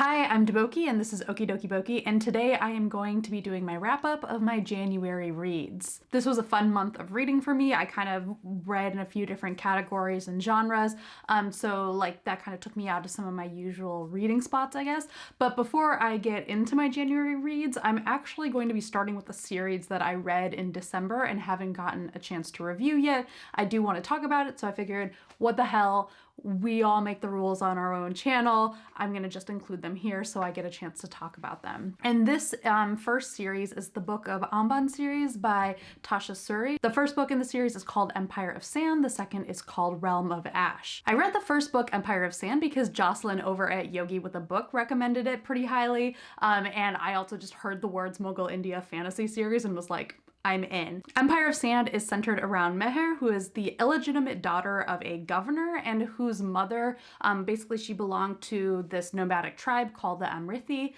Hi, I'm Deboki and this is Okie Dokie Boki, and today I am going to be doing my wrap-up of my January reads. This was a fun month of reading for me. I kind of read in a few different categories and genres, so that kind of took me out of some of my usual reading spots, I guess. But before I get into my January reads, I'm actually going to be starting with a series that I read in December and haven't gotten a chance to review yet. I do want to talk about it, so I figured, what the hell? We all make the rules on our own channel. I'm gonna just include them here so I get a chance to talk about them. And this first series is the Book of Amban series by Tasha Suri. The first book in the series is called Empire of Sand. The second is called Realm of Ash. I read the first book, Empire of Sand, because Jocelyn over at Yogi with a Book recommended it pretty highly. And I also just heard the words Mughal India fantasy series and was like, I'm in. Empire of Sand is centered around Meher, who is the illegitimate daughter of a governor and whose mother, basically she belonged to this nomadic tribe called the Amrithi.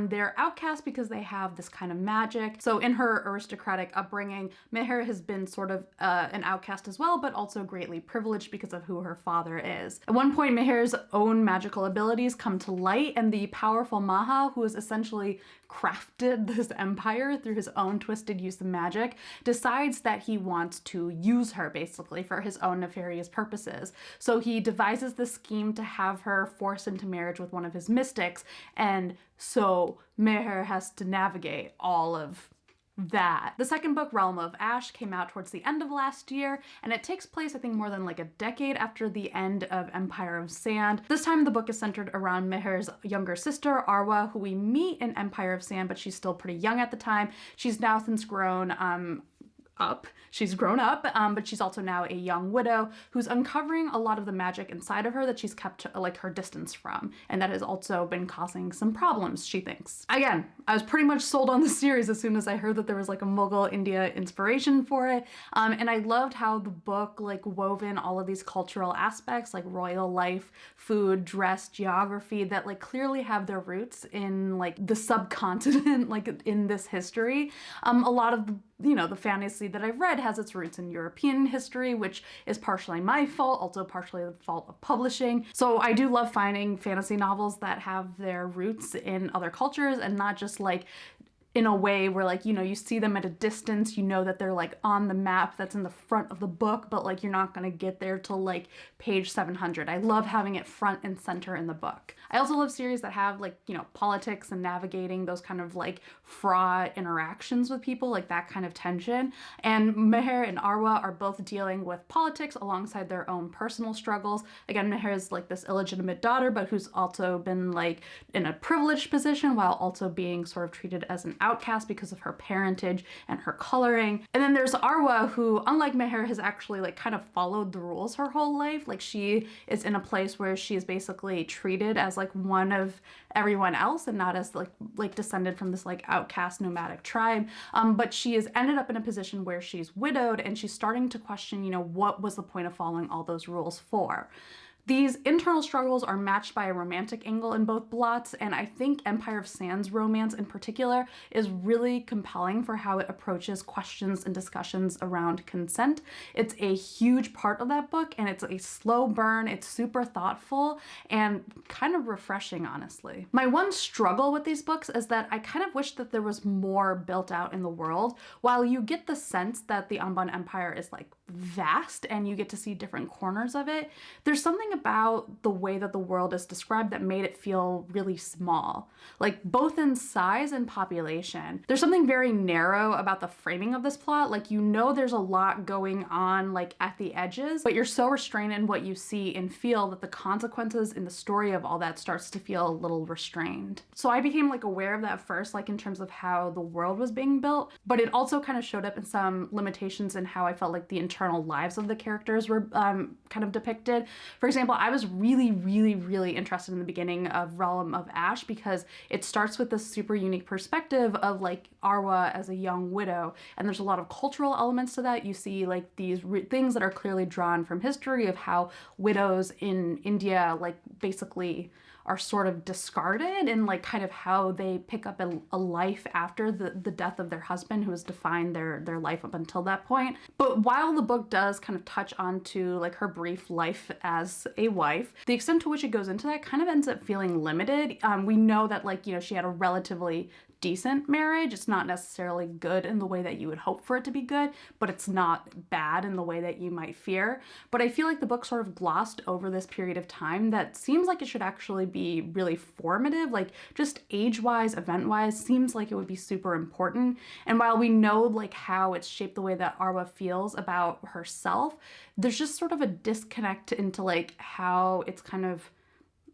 They're outcast because they have this kind of magic. So in her aristocratic upbringing, Meher has been sort of an outcast as well, but also greatly privileged because of who her father is. At one point, Meher's own magical abilities come to light, and the powerful Maha, who has essentially crafted this empire through his own twisted use of magic, decides that he wants to use her basically for his own nefarious purposes. So he devises the scheme to have her forced into marriage with one of his mystics, and so Meher has to navigate all of that. The second book, Realm of Ash, came out towards the end of last year, and it takes place, I think, more than like a decade after the end of Empire of Sand. This time the book is centered around Meher's younger sister, Arwa, who we meet in Empire of Sand, but she's still pretty young at the time. She's now since grown up. She's grown up, but she's also now a young widow who's uncovering a lot of the magic inside of her that she's kept like her distance from, and that has also been causing some problems, she thinks. Again, I was pretty much sold on the series as soon as I heard that there was like a Mughal India inspiration for it, and I loved how the book like wove in all of these cultural aspects like royal life, food, dress, geography that like clearly have their roots in like the subcontinent, like in this history. A lot of the fantasy that I've read has its roots in European history, which is partially my fault, also partially the fault of publishing. So I do love finding fantasy novels that have their roots in other cultures and not just like in a way where like, you see them at a distance, that they're like on the map that's in the front of the book, but like you're not gonna get there till like page 700. I love having it front and center in the book. I also love series that have like, politics and navigating those kind of like fraught interactions with people, like that kind of tension. And Meher and Arwa are both dealing with politics alongside their own personal struggles. Again, Meher is like this illegitimate daughter, but who's also been like in a privileged position while also being sort of treated as an outcast because of her parentage and her coloring. And then there's Arwa, who, unlike Meher, has actually like kind of followed the rules her whole life. Like she is in a place where she is basically treated as like one of everyone else and not as like descended from this like outcast nomadic tribe. But she has ended up in a position where she's widowed and she's starting to question, what was the point of following all those rules for? These internal struggles are matched by a romantic angle in both blots, and I think Empire of Sand's romance in particular is really compelling for how it approaches questions and discussions around consent. It's a huge part of that book, and it's a slow burn, it's super thoughtful, and kind of refreshing, honestly. My one struggle with these books is that I kind of wish that there was more built out in the world. While you get the sense that the Amban Empire is like vast and you get to see different corners of it, there's something about the way that the world is described that made it feel really small, like both in size and population. There's something very narrow about the framing of this plot. Like, there's a lot going on like at the edges, but you're so restrained in what you see and feel that the consequences in the story of all that starts to feel a little restrained. So I became like aware of that first, like in terms of how the world was being built, but it also kind of showed up in some limitations in how I felt like the internal lives of the characters were kind of depicted. For example, I was really, really, really interested in the beginning of Realm of Ash because it starts with this super unique perspective of like Arwa as a young widow, and there's a lot of cultural elements to that. You see like these things that are clearly drawn from history of how widows in India like basically are sort of discarded and like kind of how they pick up a life after the death of their husband, who has defined their life up until that point. But while the book does kind of touch onto like her brief life as a wife, the extent to which it goes into that kind of ends up feeling limited. We know that, like, you know, she had a relatively decent marriage. It's not necessarily good in the way that you would hope for it to be good, but it's not bad in the way that you might fear. But I feel like the book sort of glossed over this period of time that seems like it should actually be really formative, like just age-wise, event-wise, seems like it would be super important. And while we know like how it's shaped the way that Arwa feels about herself, there's just sort of a disconnect into like how it's kind of,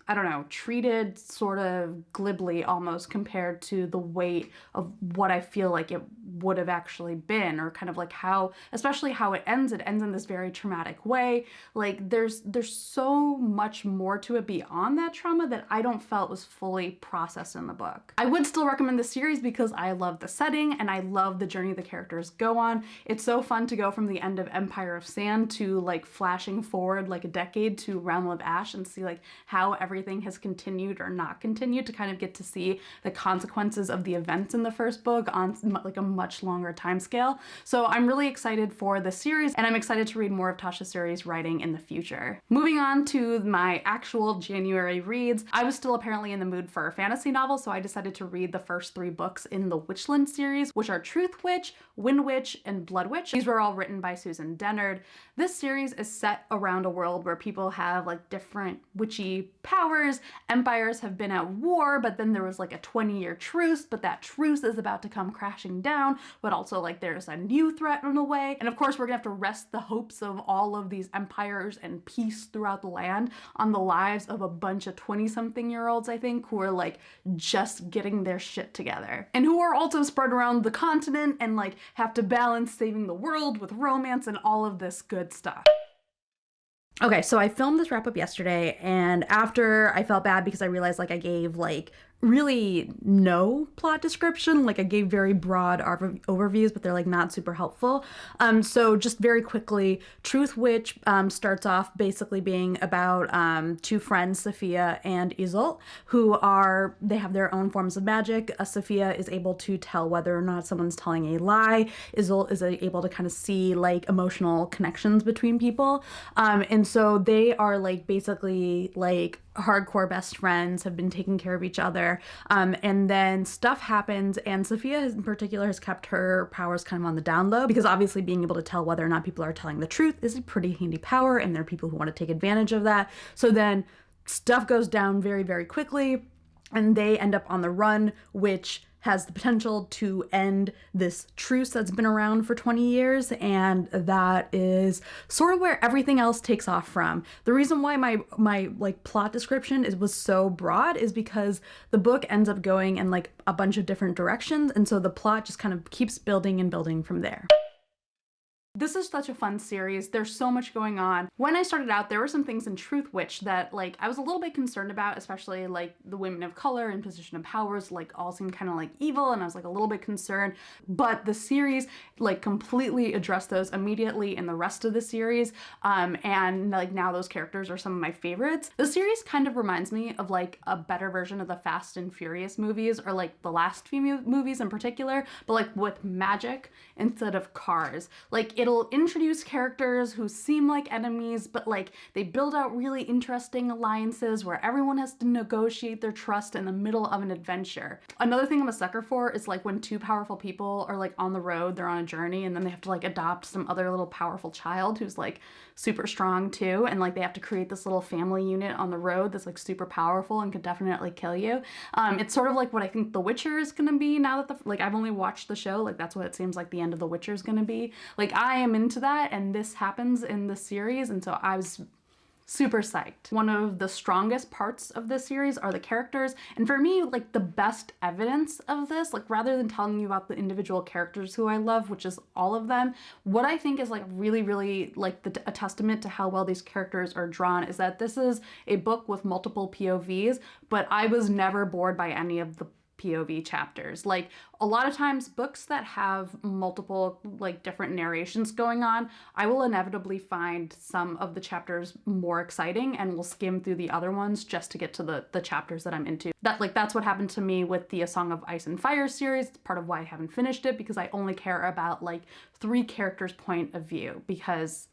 I don't know, treated sort of glibly almost compared to the weight of what I feel like it would have actually been, or kind of like how, especially how it ends in this very traumatic way. Like there's so much more to it beyond that trauma that I don't felt was fully processed in the book. I would still recommend the series because I love the setting and I love the journey the characters go on. It's so fun to go from the end of Empire of Sand to like flashing forward like a decade to Realm of Ash and see like how everything has continued or not continued, to kind of get to see the consequences of the events in the first book on like a much longer time scale. So I'm really excited for the series, and I'm excited to read more of Tasha Suri's writing in the future. Moving on to my actual January reads, I was still apparently in the mood for a fantasy novel, so I decided to read the first 3 books in the Witchland series, which are Truth Witch, Wind Witch, and Blood Witch. These were all written by Susan Dennard. This series is set around a world where people have like different witchy powers. Empires have been at war, but then there was like a 20-year truce, but that truce is about to come crashing down, but also like there's a new threat on the way. And of course, we're gonna have to rest the hopes of all of these empires and peace throughout the land on the lives of a bunch of 20-something-year-olds, I think, who are like just getting their shit together. And who are also spread around the continent and like have to balance saving the world with romance and all of this good stuff. Okay, so I filmed this wrap up yesterday, and after I felt bad because I realized like I gave like really no plot description. Like I gave very broad overviews, but they're like not super helpful. So just very quickly, Truth Witch starts off basically being about 2 friends, Sophia and Isolde, who they have their own forms of magic. Sophia is able to tell whether or not someone's telling a lie. Isolde is able to kind of see like emotional connections between people. And so they are like basically like hardcore best friends, have been taking care of each other. And then stuff happens, and Sophia in particular has kept her powers kind of on the down low, because obviously being able to tell whether or not people are telling the truth is a pretty handy power, and there are people who want to take advantage of that. So then stuff goes down very, very quickly, and they end up on the run, which has the potential to end this truce that's been around for 20 years, and that is sort of where everything else takes off from. The reason why my like plot description was so broad is because the book ends up going in like a bunch of different directions, and so the plot just kind of keeps building and building from there. This is such a fun series. There's so much going on. When I started out, there were some things in Truth Witch that like I was a little bit concerned about, especially like the women of color and position of powers like all seemed kind of like evil, and I was like a little bit concerned. But the series like completely addressed those immediately in the rest of the series. And like now those characters are some of my favorites. The series kind of reminds me of like a better version of the Fast and Furious movies, or like the last few movies in particular, but like with magic instead of cars. Like it'll introduce characters who seem like enemies, but like they build out really interesting alliances where everyone has to negotiate their trust in the middle of an adventure. Another thing I'm a sucker for is like when 2 powerful people are like on the road, they're on a journey, and then they have to like adopt some other little powerful child who's like super strong too, and like they have to create this little family unit on the road that's like super powerful and could definitely kill you. It's sort of like what I think The Witcher is gonna be now that like I've only watched the show, like that's what it seems like the end of The Witcher is gonna be. Like I am into that, and this happens in the series, and so I was super psyched. One of the strongest parts of this series are the characters, and for me, like the best evidence of this, like rather than telling you about the individual characters who I love, which is all of them, what I think is like really, really like a testament to how well these characters are drawn is that this is a book with multiple POVs, but I was never bored by any of the POV chapters. Like a lot of times books that have multiple like different narrations going on, I will inevitably find some of the chapters more exciting and will skim through the other ones just to get to the chapters that I'm into. That's what happened to me with the A Song of Ice and Fire series. It's part of why I haven't finished it, because I only care about like 3 characters' point of view, because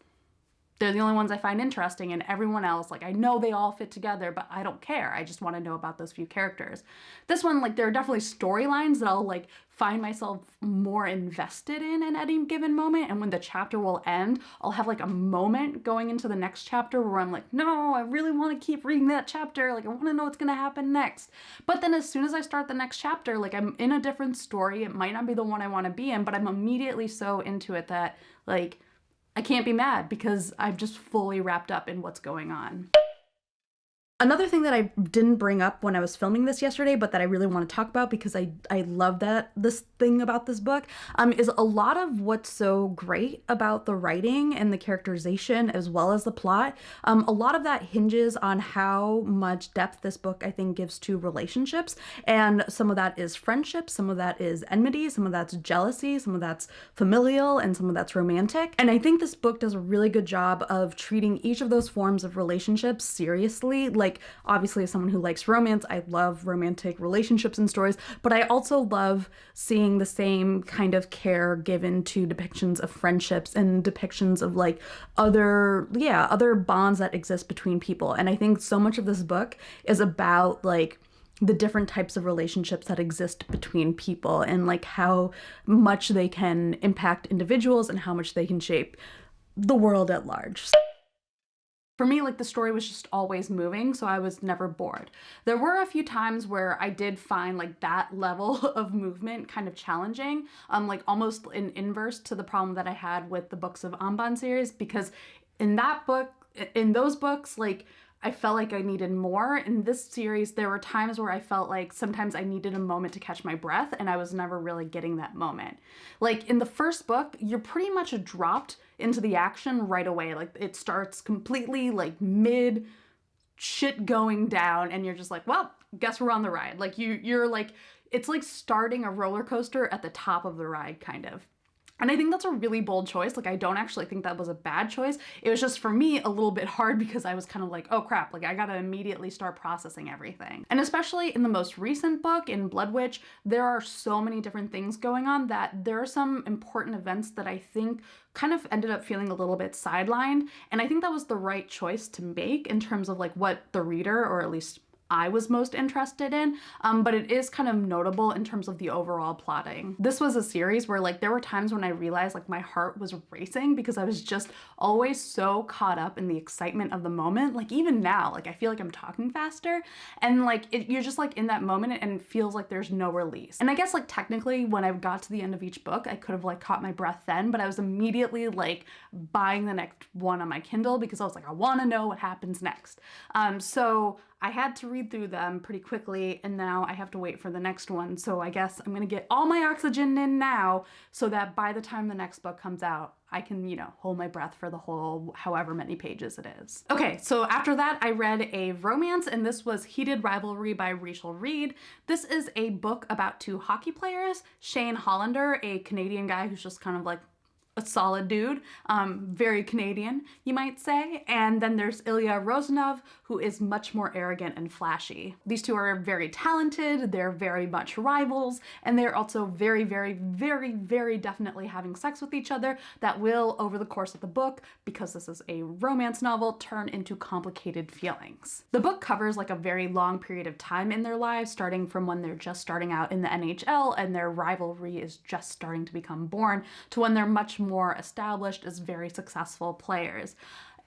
they're the only ones I find interesting, and everyone else, like, I know they all fit together, but I don't care. I just want to know about those few characters. This one, like, there are definitely storylines that I'll, like, find myself more invested in any given moment, and when the chapter will end, I'll have, like, a moment going into the next chapter where I'm like, no, I really want to keep reading that chapter. Like, I want to know what's going to happen next. But then as soon as I start the next chapter, like, I'm in a different story. It might not be the one I want to be in, but I'm immediately so into it that, like, I can't be mad because I'm just fully wrapped up in what's going on. Another thing that I didn't bring up when I was filming this yesterday, but that I really want to talk about because I love this thing about this book, is a lot of what's so great about the writing and the characterization as well as the plot. A lot of that hinges on how much depth this book, I think, gives to relationships. And some of that is friendship, some of that is enmity, some of that's jealousy, some of that's familial, and some of that's romantic. And I think this book does a really good job of treating each of those forms of relationships seriously. Like, obviously, as someone who likes romance, I love romantic relationships and stories, but I also love seeing the same kind of care given to depictions of friendships and depictions of like other bonds that exist between people. And I think so much of this book is about like the different types of relationships that exist between people and like how much they can impact individuals and how much they can shape the world at large. For me, like, the story was just always moving, so I was never bored. There were a few times where I did find like that level of movement kind of challenging, like almost in inverse to the problem that I had with the Books of Amban series, because in those books, like, I felt like I needed more. In this series, there were times where I felt like sometimes I needed a moment to catch my breath, and I was never really getting that moment. Like, in the first book, you're pretty much dropped into the action right away. Like, it starts completely like mid shit going down, and you're just like, well, guess we're on the ride. Like, you're like, it's like starting a roller coaster at the top of the ride, kind of. And I think that's a really bold choice. Like, I don't actually think that was a bad choice. It was just, for me, a little bit hard because I was kind of like, oh crap, like I gotta immediately start processing everything. And especially in the most recent book, in Blood Witch, there are so many different things going on that there are some important events that I think kind of ended up feeling a little bit sidelined. And I think that was the right choice to make in terms of like what the reader, or at least I was most interested in, but it is kind of notable in terms of the overall plotting. This was a series where like there were times when I realized like my heart was racing because I was just always so caught up in the excitement of the moment. Like even now, like I feel like I'm talking faster, and like you're just like in that moment and it feels like there's no release. And I guess like technically when I got to the end of each book, I could have like caught my breath then, but I was immediately like buying the next one on my Kindle because I was like, I want to know what happens next. So I had to read through them pretty quickly, and now I have to wait for the next one. So I guess I'm gonna get all my oxygen in now so that by the time the next book comes out, I can, you know, hold my breath for the whole however many pages it is. Okay, so after that, I read a romance, and this was Heated Rivalry by Rachel Reed. This is a book about 2 hockey players, Shane Hollander, a Canadian guy who's just kind of like a solid dude, very Canadian, you might say. And then there's Ilya Rozanov, who is much more arrogant and flashy. These 2 are very talented, they're very much rivals, and they're also very, very, very, very definitely having sex with each other that will, over the course of the book, because this is a romance novel, turn into complicated feelings. The book covers like a very long period of time in their lives, starting from when they're just starting out in the NHL and their rivalry is just starting to become born, to when they're much more established as very successful players.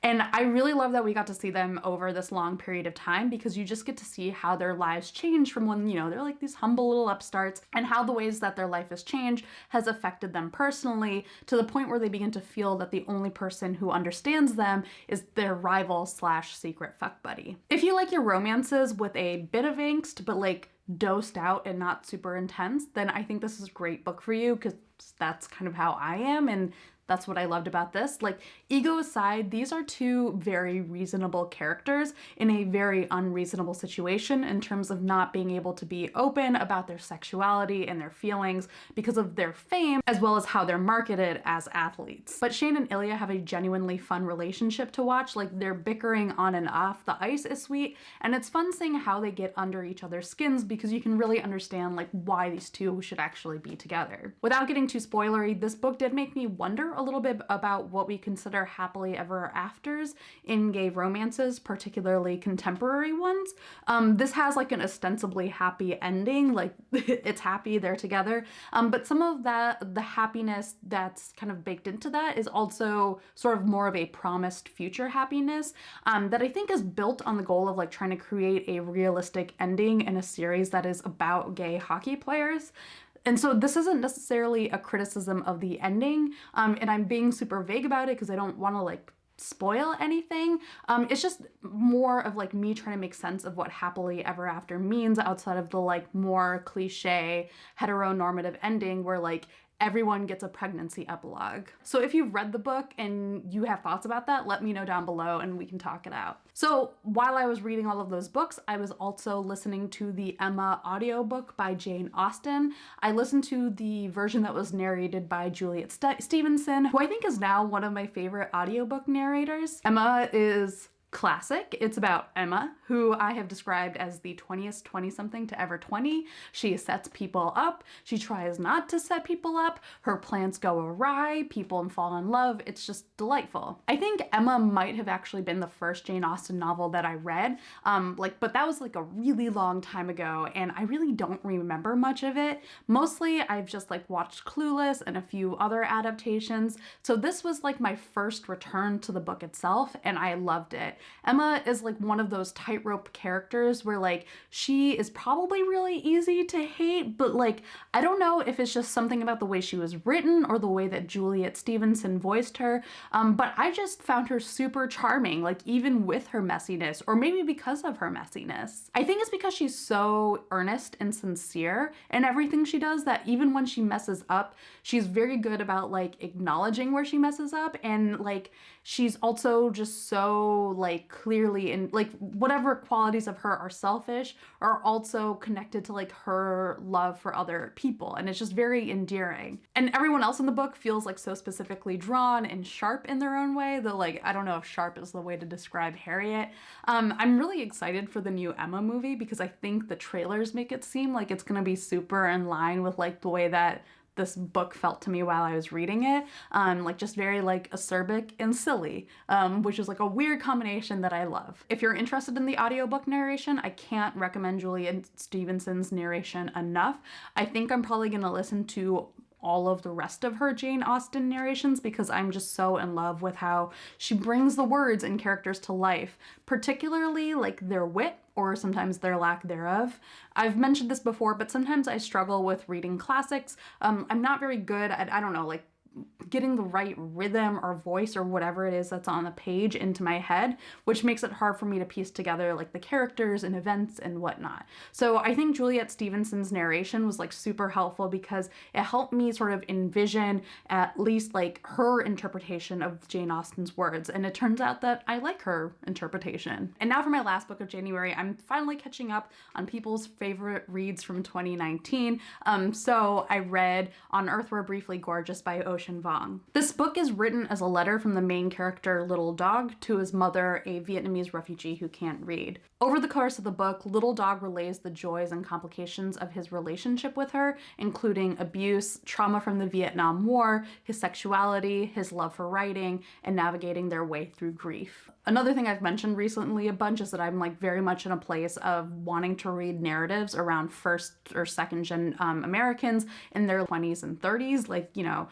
And I really love that we got to see them over this long period of time, because you just get to see how their lives change from when, you know, they're like these humble little upstarts, and how the ways that their life has changed has affected them personally, to the point where they begin to feel that the only person who understands them is their rival slash secret fuck buddy. If you like your romances with a bit of angst, but like dosed out and not super intense, then I think this is a great book for you, because that's kind of how I am, and That's what I loved about this. Like, ego aside, these are two very reasonable characters in a very unreasonable situation in terms of not being able to be open about their sexuality and their feelings because of their fame, as well as how they're marketed as athletes. But Shane and Ilya have a genuinely fun relationship to watch. Like, they're bickering on and off the ice is sweet, and it's fun seeing how they get under each other's skins because you can really understand like why these two should actually be together. Without getting too spoilery, this book did make me wonder a little bit about what we consider happily ever afters in gay romances, particularly contemporary ones. This has like an ostensibly happy ending, like it's happy, they're together, but some of the happiness that's kind of baked into that is also sort of more of a promised future happiness that I think is built on the goal of like trying to create a realistic ending in a series that is about gay hockey players. And so this isn't necessarily a criticism of the ending, and I'm being super vague about it because I don't want to like spoil anything. It's just more of like me trying to make sense of what happily ever after means outside of the like more cliche heteronormative ending where like everyone gets a pregnancy epilogue. So if you've read the book and you have thoughts about that, let me know down below and we can talk it out. So while I was reading all of those books, I was also listening to the Emma audiobook by Jane Austen. I listened to the version that was narrated by Juliet Stevenson, who I think is now one of my favorite audiobook narrators. Emma is classic. It's about Emma, who I have described as the 20th 20-something to ever 20. She sets people up. She tries not to set people up. Her plans go awry. People fall in love. It's just delightful. I think Emma might have actually been the first Jane Austen novel that I read, but that was like a really long time ago, and I really don't remember much of it. Mostly I've just like watched Clueless and a few other adaptations. So this was like my first return to the book itself, and I loved it. Emma is like one of those tightrope characters where like she is probably really easy to hate, but like I don't know if it's just something about the way she was written or the way that Juliet Stevenson voiced her, but I just found her super charming, like even with her messiness, or maybe because of her messiness. I think it's because she's so earnest and sincere in everything she does that even when she messes up, she's very good about like acknowledging where she messes up, and like she's also just so like clearly, and like whatever qualities of her are selfish are also connected to like her love for other people, and it's just very endearing. And everyone else in the book feels like so specifically drawn and sharp in their own way, though like I don't know if sharp is the way to describe Harriet. I'm really excited for the new Emma movie because I think the trailers make it seem like it's gonna be super in line with like the way that this book felt to me while I was reading it, like just very like acerbic and silly, which is like a weird combination that I love. If you're interested in the audiobook narration, I can't recommend Juliet Stevenson's narration enough. I think I'm probably gonna listen to all of the rest of her Jane Austen narrations because I'm just so in love with how she brings the words and characters to life, particularly like their wit or sometimes their lack thereof. I've mentioned this before, but sometimes I struggle with reading classics. I'm not very good at, I don't know, like getting the right rhythm or voice or whatever it is that's on the page into my head, which makes it hard for me to piece together like the characters and events and whatnot. So I think Juliet Stevenson's narration was like super helpful because it helped me sort of envision at least like her interpretation of Jane Austen's words, and it turns out that I like her interpretation. And now for my last book of January, I'm finally catching up on people's favorite reads from 2019. So I read On Earth We're Briefly Gorgeous by Ocean Vuong. This book is written as a letter from the main character, Little Dog, to his mother, a Vietnamese refugee who can't read. Over the course of the book, Little Dog relays the joys and complications of his relationship with her, including abuse, trauma from the Vietnam War, his sexuality, his love for writing, and navigating their way through grief. Another thing I've mentioned recently a bunch is that I'm like very much in a place of wanting to read narratives around first or second gen Americans in their 20s and 30s, like, you know,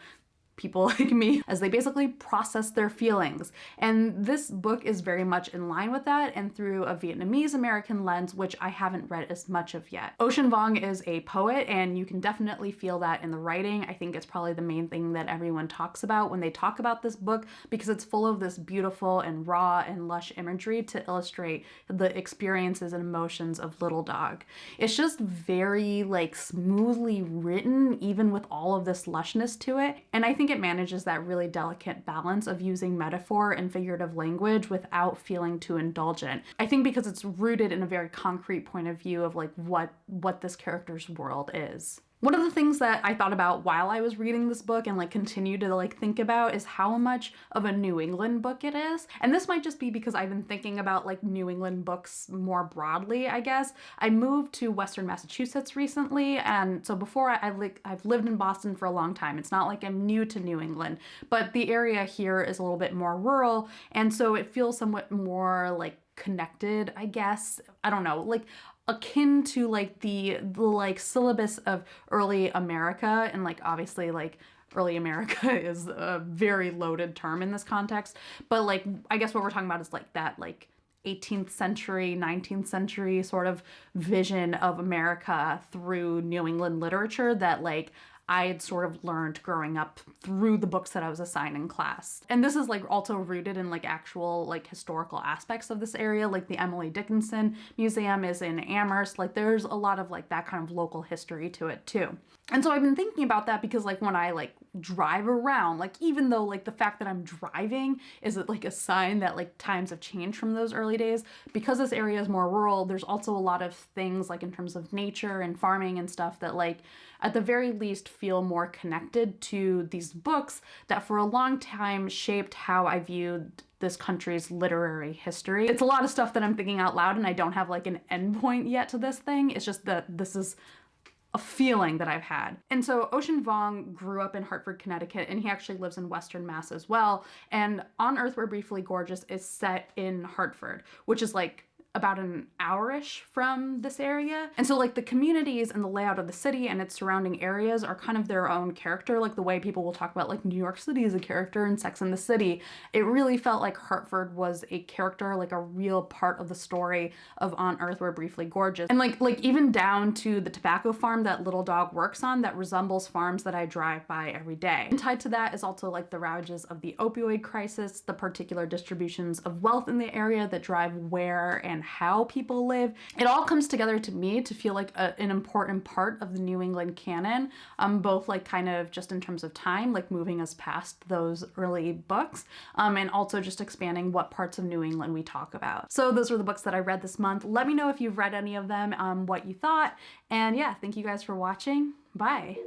people like me, as they basically process their feelings. And this book is very much in line with that, and through a Vietnamese American lens, which I haven't read as much of yet. Ocean Vuong is a poet, and you can definitely feel that in the writing. I think it's probably the main thing that everyone talks about when they talk about this book, because it's full of this beautiful and raw and lush imagery to illustrate the experiences and emotions of Little Dog. It's just very like smoothly written, even with all of this lushness to it. And I think think it manages that really delicate balance of using metaphor and figurative language without feeling too indulgent. I think because it's rooted in a very concrete point of view of like what this character's world is. One of the things that I thought about while I was reading this book and like continue to like think about is how much of a New England book it is. And this might just be because I've been thinking about like New England books more broadly, I guess. I moved to Western Massachusetts recently, and so before I've lived in Boston for a long time. It's not like I'm new to New England, but the area here is a little bit more rural, and so it feels somewhat more like connected, I guess. I don't know, like akin to like the like syllabus of early America, and like obviously like early America is a very loaded term in this context, but like I guess what we're talking about is like that like 18th century, 19th century sort of vision of America through New England literature that like I had sort of learned growing up through the books that I was assigned in class. And this is like also rooted in like actual like historical aspects of this area. Like the Emily Dickinson Museum is in Amherst. Like there's a lot of like that kind of local history to it too. And so I've been thinking about that because like when I like drive around, like even though like the fact that I'm driving is like a sign that like times have changed from those early days, because this area is more rural, there's also a lot of things like in terms of nature and farming and stuff that like at the very least feel more connected to these books that for a long time shaped how I viewed this country's literary history. It's a lot of stuff that I'm thinking out loud, and I don't have like an endpoint yet to this thing. It's just that this is a feeling that I've had. And so Ocean Vuong grew up in Hartford, Connecticut, and he actually lives in Western Mass as well. And On Earth We're Briefly Gorgeous is set in Hartford, which is like about an hour-ish from this area. And so like the communities and the layout of the city and its surrounding areas are kind of their own character, like the way people will talk about like New York City as a character and Sex and the City. It really felt like Hartford was a character, like a real part of the story of On Earth We're Briefly Gorgeous. And like even down to the tobacco farm that little dog works on that resembles farms that I drive by every day. And tied to that is also like the ravages of the opioid crisis, the particular distributions of wealth in the area that drive where and how people live. It all comes together to me to feel like an important part of the New England canon, both like kind of just in terms of time, like moving us past those early books, and also just expanding what parts of New England we talk about. So those are the books that I read this month. Let me know if you've read any of them, what you thought, and yeah, thank you guys for watching. Bye.